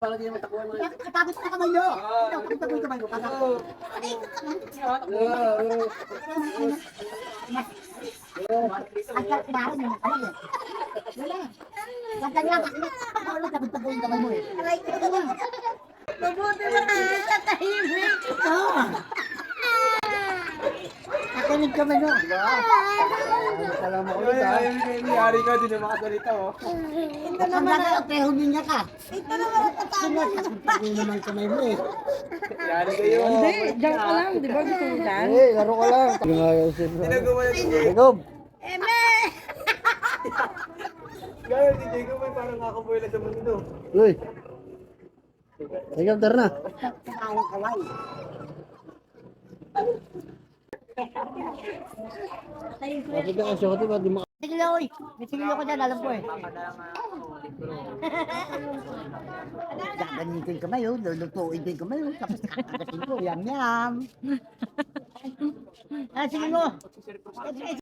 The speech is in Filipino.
Para di naman takuan mo. Katapos na kamay nyo. Takot na kamay mo. Ang kakbahan nyo. Wala. Wala lang. Wala takot yung kamay mo eh. Mabuti ba ka tahimik? Oo. Nakinig kamay mo. Alam mo ulit ha. Nangyari ka, di na makasalita oh. Ito Ang naman laga, pero huminga ka. ito naman ang tatalo. Takot naman kamay mo eh. Nangyari kayo. Hindi, diyan ka lang, di ba gusto mo dyan? Eh, laro ka lang. Ginagawa na ito. Jacob! Eme! Gaya, si Jacob ay parang nakaboy lang sa mundo. Uy! Jacob, tara na. Kakalang kaway. Bakit ka kasi ako, di mo Sige oy. May sigilo ko dyan, alam ko eh. Gagamitin ko mayo, lulutuin din ko mayo, tapos kakagatin ko, yam yam. Ah, sige mo.